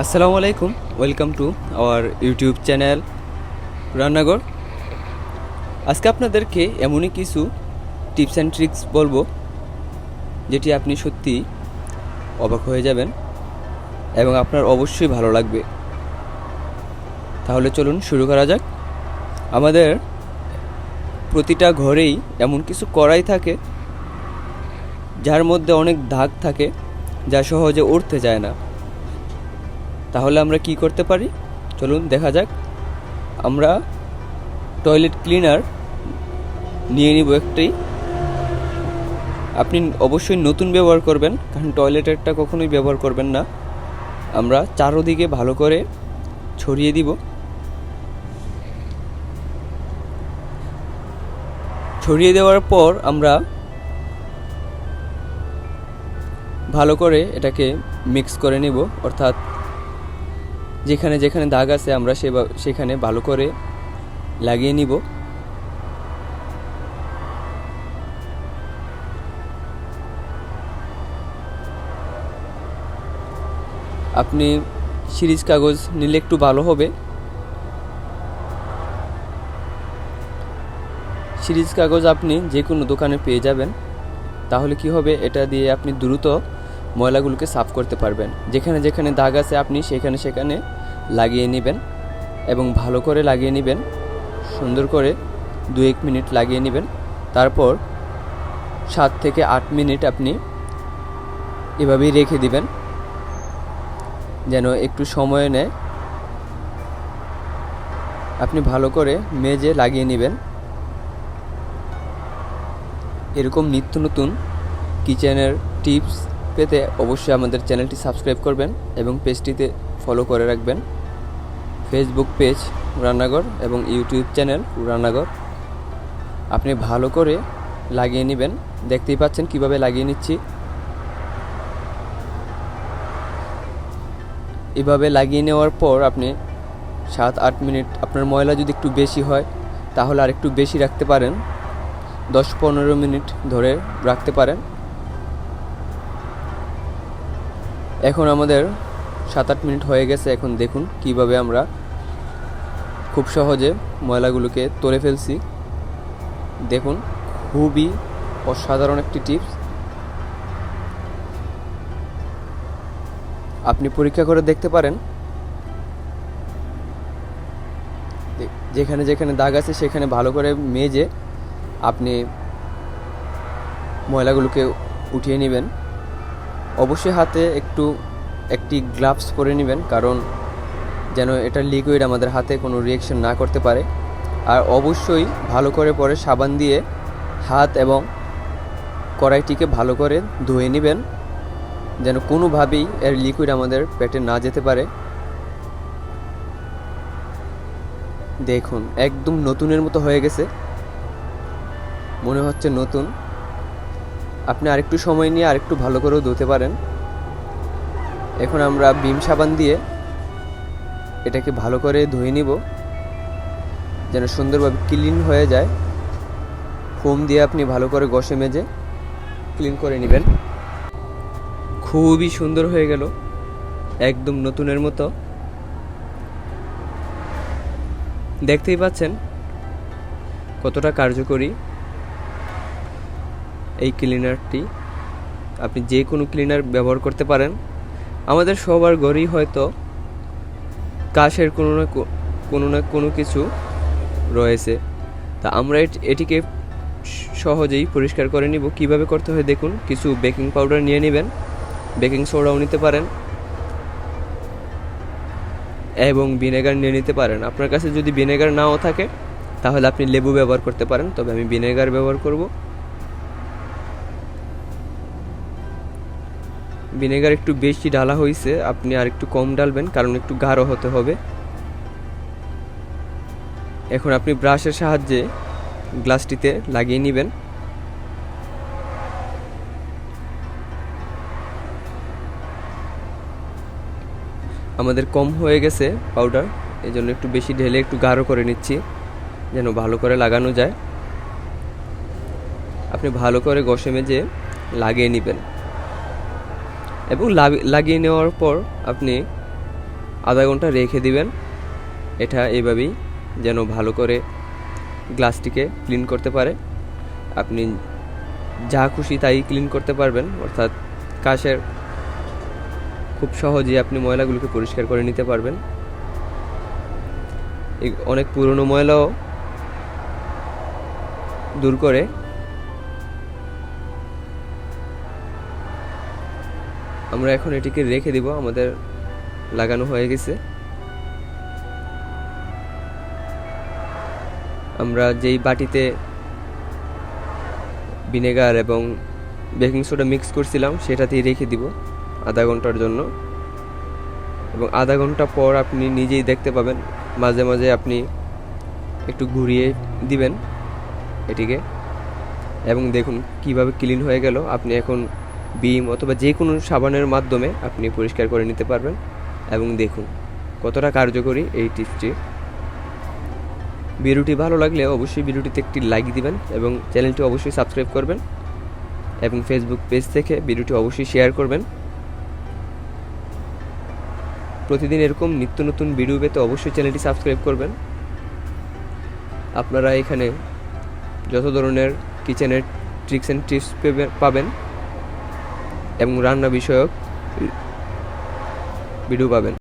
আসসালামু আলাইকুম, welcome to our YouTube channel রান্না ঘর। আজকে আপনাদেরকে এমনই কিছু টিপস অ্যান্ড ট্রিক্স বলবো যেটি আপনি সত্যি অবাক হয়ে যাবেন এবং আপনার অবশ্যই ভালো লাগবে। তাহলে চলুন শুরু করা যাক। আমাদের প্রতিটা ঘরেই এমন কিছু কড়াই থাকে যার মধ্যে অনেক দাগ থাকে, যা সহজে উঠতে যায় না। তাহলে আমরা কি করতে পারি চলুন দেখা যাক। আমরা টয়লেট ক্লিনার নিয়ে নিব একটি। আপনি অবশ্যই নতুন ব্যবহার করবেন, কারণ টয়লেটেরটা কখনোই ব্যবহার করবেন না। আমরা চারদিকে ভালো করে ছড়িয়ে দিব। ছড়িয়ে দেওয়ার পর আমরা ভালো করে এটাকে মিক্স করে নিব, অর্থাৎ যেখানে যেখানে দাগ আছে আমরা সেখানে ভালো করে লাগিয়ে নিব। আপনি সিরিজ কাগজ নিলে একটু ভালো হবে। সিরিজ কাগজ আপনি যে কোনো দোকানে পেয়ে যাবেন। তাহলে কি হবে, এটা দিয়ে আপনি দ্রুত ময়লাগুলোকে সাফ করতে পারবেন। যেখানে যেখানে দাগ আছে আপনি সেখানে সেখানে লাগিয়ে নেবেন এবং ভালো করে লাগিয়ে নেবেন, সুন্দর করে 2-1 মিনিট লাগিয়ে নেবেন। তারপর 7 থেকে 8 মিনিট আপনি এভাবেই রেখে দিবেন, যেন একটু সময় নেয়। আপনি ভালো করে মেজে লাগিয়ে নেবেন। এরকম নিত্য নতুন কিচেনের টিপস পেতে অবশ্যই আমাদের চ্যানেলটি সাবস্ক্রাইব করবেন এবং পেজটিতে ফলো করে রাখবেন। ফেসবুক পেজ রান্নাঘর এবং ইউটিউব চ্যানেল রান্নাঘর। আপনি ভালো করে লাগিয়ে নেবেন। দেখতেই পাচ্ছেন কিভাবে লাগিয়ে নিচ্ছি। এভাবে লাগিয়ে নেওয়ার পর আপনি 7-8 মিনিট, আপনার ময়লা যদি একটু বেশি হয় তাহলে আর একটু বেশি রাখতে পারেন, 10-15 মিনিট ধরে রাখতে পারেন। এখন আমাদের 7-8 মিনিট হয়ে গেছে। এখন দেখুন কিভাবে আমরা খুব সহজে ময়লাগুলোকে তুলে ফেলছি। দেখুন, খুবই অসাধারণ একটি টিপস। আপনি পরীক্ষা করে দেখতে পারেন। যেখানে যেখানে দাগ আছে সেখানে ভালো করে মেজে আপনি ময়লাগুলোকে উঠিয়ে নেবেন। অবশ্যই হাতে একটি গ্লাভস পরে নেবেন, কারণ যেন এটা লিকুইড আমাদের হাতে কোনো রিঅ্যাকশন না করতে পারে। আর অবশ্যই ভালো করে পরে সাবান দিয়ে হাত এবং কড়াইটিকে ভালো করে ধুয়ে নেবেন, যেন কোনোভাবেই এর লিকুইড আমাদের পেটে না যেতে পারে। দেখুন, একদম নতুনের মতো হয়ে গেছে, মনে হচ্ছে নতুন। আপনি আরেকটু সময় নিয়ে আরেকটু ভালো করেও ধুতে পারেন। এখন আমরা ভিম সাবান দিয়ে এটাকে ভালো করে ধুয়ে নিব, যেন সুন্দরভাবে ক্লিন হয়ে যায়। ফোম দিয়ে আপনি ভালো করে ঘষে মেজে ক্লিন করে নেবেন। খুবই সুন্দর হয়ে গেল, একদম নতুনের মতো। দেখতেই পাচ্ছেন কতটা কার্যকরী এই ক্লিনারটি। আপনি যে কোনো ক্লিনার ব্যবহার করতে পারেন। আমাদের সবার ঘরেই হয়তো কাশের কোনো না কোনো কিছু রয়েছে, তা আমরা এটিকে সহজেই পরিষ্কার করে নিব। কিভাবে করতে হয় দেখুন। কিছু বেকিং পাউডার নিয়ে নেবেন, বেকিং সোডাও নিতে পারেন এবং ভিনেগার নিয়ে নিতে পারেন। আপনার কাছে যদি ভিনেগার নাও থাকে তাহলে আপনি লেবু ব্যবহার করতে পারেন, তবে আমি ভিনেগার ব্যবহার করব। ভিনেগার একটু বেশি ঢালা হয়েছে, আপনি আর একটু কম ঢালবেন, কারণ একটু গাঢ় হতে হবে। এখন আপনি ব্রাশের সাহায্যে গ্লাসটিতে লাগিয়ে নেবেন। আমাদের কম হয়ে গেছে পাউডার, এই জন্য একটু বেশি ঢেলে একটু গাঢ় করে নিচ্ছি, যেন ভালো করে লাগানো যায়। আপনি ভালো করে ঘষে মেজে লাগিয়ে নেবেন এবং লাগিয়ে নেওয়ার পর আপনি আধা ঘন্টা রেখে দিবেন। এটা এইভাবেই যেন ভালো করে গ্লাসটিকে ক্লিন করতে পারে। আপনি যা খুশি তাই ক্লিন করতে পারবেন, অর্থাৎ কাচের খুব সহজেই আপনি ময়লাগুলোকে পরিষ্কার করে নিতে পারবেন। অনেক পুরনো ময়লাও দূর করে। আমরা এখন এটিকে রেখে দিব, আমাদের লাগানো হয়ে গেছে। আমরা যেই বাটিতে ভিনেগার এবং বেকিং সোডা মিক্স করছিলাম সেটাতেই রেখে দিব আধা ঘন্টার জন্য। এবং আধা ঘন্টা পর আপনি নিজেই দেখতে পাবেন, মাঝে মাঝে আপনি একটু ঘুরিয়ে দিবেন এটিকে, এবং দেখুন কিভাবে ক্লিন হয়ে গেল। আপনি এখন বিম অথবা যে কোনো সাবানের মাধ্যমে আপনি পরিষ্কার করে নিতে পারবেন। এবং দেখুন কতটা কার্যকরী এই টিপসটি। ভিডিওটি ভালো লাগলে অবশ্যই ভিডিওটিতে একটি লাইক দিবেন এবং চ্যানেলটি অবশ্যই সাবস্ক্রাইব করবেন, এবং ফেসবুক পেজ থেকে ভিডিওটি অবশ্যই শেয়ার করবেন। প্রতিদিন এরকম নিত্য নতুন ভিডিও পেতে অবশ্যই চ্যানেলটি সাবস্ক্রাইব করবেন। আপনারা এখানে যত ধরনের কিচেনের ট্রিক্স অ্যান্ড টিপস পাবেন এবং রান্না বিষয়ক ভিডিও পাবেন।